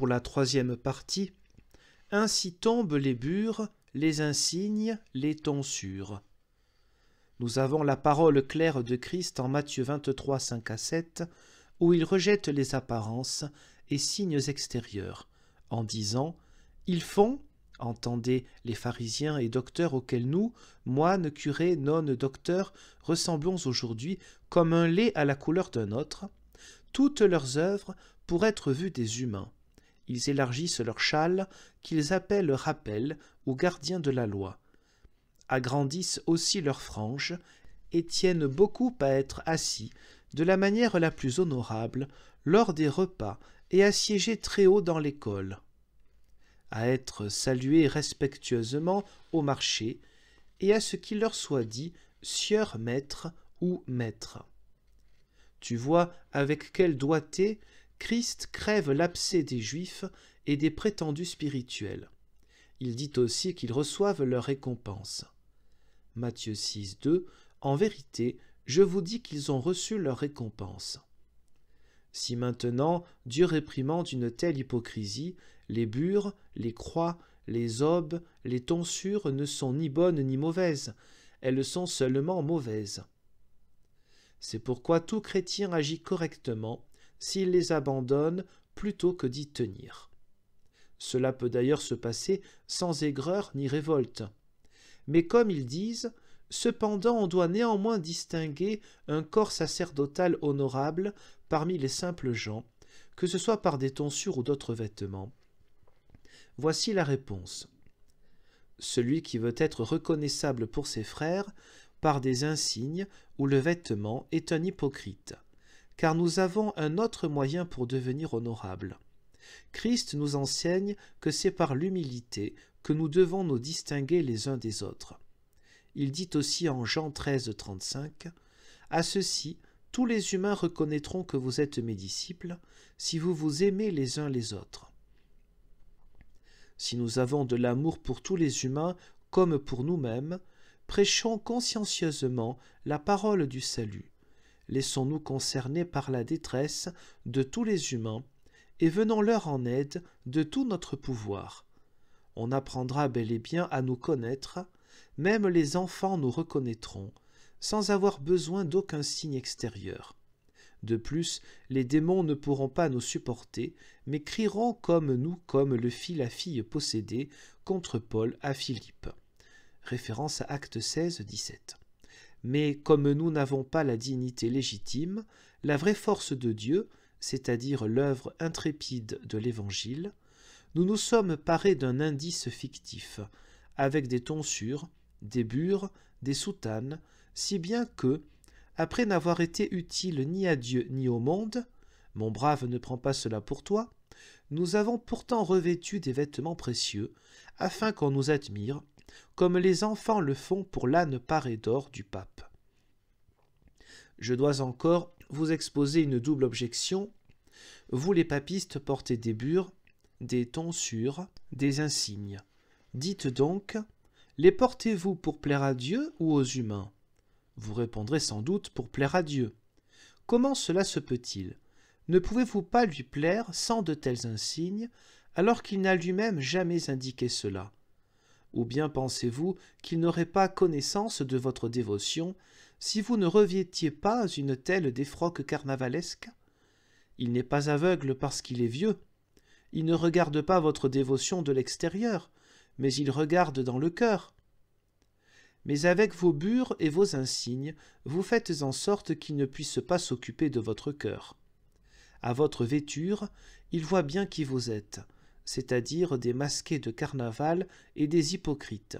pour la troisième partie, ainsi tombent les bures, les insignes, les tonsures. Nous avons la parole claire de Christ en Matthieu 23, 5-7, où il rejette les apparences et signes extérieurs, en disant « Ils font, entendez les pharisiens et docteurs auxquels nous, moines, curés, nonnes, docteurs, ressemblons aujourd'hui comme un lait à la couleur d'un autre, toutes leurs œuvres pour être vues des humains. Ils élargissent leurs châles, qu'ils appellent rappels ou gardiens de la loi, agrandissent aussi leurs franges, et tiennent beaucoup à être assis de la manière la plus honorable lors des repas et à siéger très haut dans l'école, à être salués respectueusement au marché, et à ce qu'il leur soit dit « sieur maître » ou « maître ». Tu vois avec quelle doigté Christ crève l'abcès des Juifs et des prétendus spirituels. Il dit aussi qu'ils reçoivent leur récompense. Matthieu 6, 2, en vérité, je vous dis qu'ils ont reçu leur récompense. Si maintenant Dieu réprimande une telle hypocrisie, les bures, les croix, les aubes, les tonsures ne sont ni bonnes ni mauvaises, elles sont seulement mauvaises. C'est pourquoi tout chrétien agit correctement s'il les abandonne plutôt que d'y tenir. Cela peut d'ailleurs se passer sans aigreur ni révolte. Mais comme ils disent, cependant on doit néanmoins distinguer un corps sacerdotal honorable parmi les simples gens, que ce soit par des tonsures ou d'autres vêtements. Voici la réponse. Celui qui veut être reconnaissable pour ses frères par des insignes ou le vêtement est un hypocrite, car nous avons un autre moyen pour devenir honorable. Christ nous enseigne que c'est par l'humilité que nous devons nous distinguer les uns des autres. Il dit aussi en Jean 13, 35, « À ceci, tous les humains reconnaîtront que vous êtes mes disciples, si vous vous aimez les uns les autres. » Si nous avons de l'amour pour tous les humains comme pour nous-mêmes, prêchons consciencieusement la parole du salut. Laissons-nous concerner par la détresse de tous les humains et venons-leur en aide de tout notre pouvoir. On apprendra bel et bien à nous connaître, même les enfants nous reconnaîtront, sans avoir besoin d'aucun signe extérieur. De plus, les démons ne pourront pas nous supporter, mais crieront comme nous, comme le fit la fille possédée contre Paul à Philippe. Référence à Actes 16, 17. Mais comme nous n'avons pas la dignité légitime, la vraie force de Dieu, c'est-à-dire l'œuvre intrépide de l'Évangile, nous nous sommes parés d'un indice fictif, avec des tonsures, des bures, des soutanes, si bien que, après n'avoir été utiles ni à Dieu ni au monde, mon brave ne prends pas cela pour toi, nous avons pourtant revêtu des vêtements précieux, afin qu'on nous admire, comme les enfants le font pour l'âne paré d'or du pape. Je dois encore vous exposer une double objection. Vous les papistes portez des bures, des tonsures, des insignes. Dites donc, les portez-vous pour plaire à Dieu ou aux humains? Vous répondrez sans doute pour plaire à Dieu. Comment cela se peut-il? Ne pouvez-vous pas lui plaire sans de tels insignes, alors qu'il n'a lui-même jamais indiqué cela? Ou bien pensez-vous qu'il n'aurait pas connaissance de votre dévotion si vous ne revêtiez pas une telle défroque carnavalesque? Il n'est pas aveugle parce qu'il est vieux. Il ne regarde pas votre dévotion de l'extérieur, mais il regarde dans le cœur. Mais avec vos bures et vos insignes, vous faites en sorte qu'il ne puisse pas s'occuper de votre cœur. À votre vêture, il voit bien qui vous êtes, c'est-à-dire des masqués de carnaval et des hypocrites.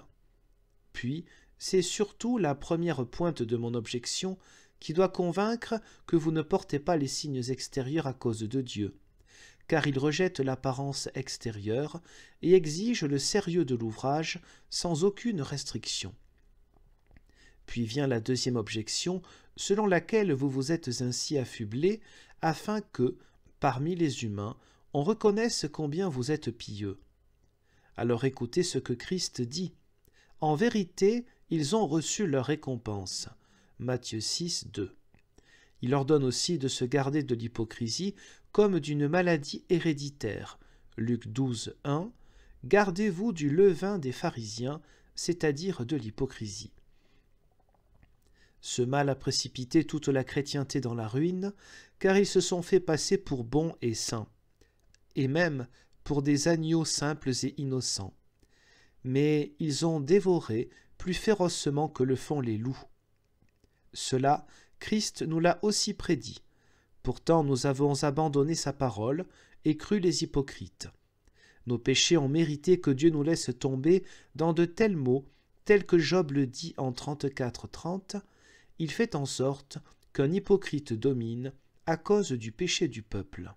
Puis, c'est surtout la première pointe de mon objection qui doit convaincre que vous ne portez pas les signes extérieurs à cause de Dieu, car il rejette l'apparence extérieure et exige le sérieux de l'ouvrage sans aucune restriction. Puis vient la deuxième objection, selon laquelle vous vous êtes ainsi affublés, afin que, parmi les humains, on reconnaisse combien vous êtes pieux. Alors écoutez ce que Christ dit. En vérité, ils ont reçu leur récompense. Matthieu 6, 2. Il ordonne aussi de se garder de l'hypocrisie comme d'une maladie héréditaire. Luc 12, 1, « Gardez-vous du levain des pharisiens, c'est-à-dire de l'hypocrisie. » Ce mal a précipité toute la chrétienté dans la ruine, car ils se sont fait passer pour bons et saints, et même pour des agneaux simples et innocents. Mais ils ont dévoré plus férocement que le font les loups. Cela, Christ nous l'a aussi prédit. Pourtant nous avons abandonné sa parole et cru les hypocrites. Nos péchés ont mérité que Dieu nous laisse tomber dans de tels maux, tels que Job le dit en 34:30, « Il fait en sorte qu'un hypocrite domine à cause du péché du peuple. »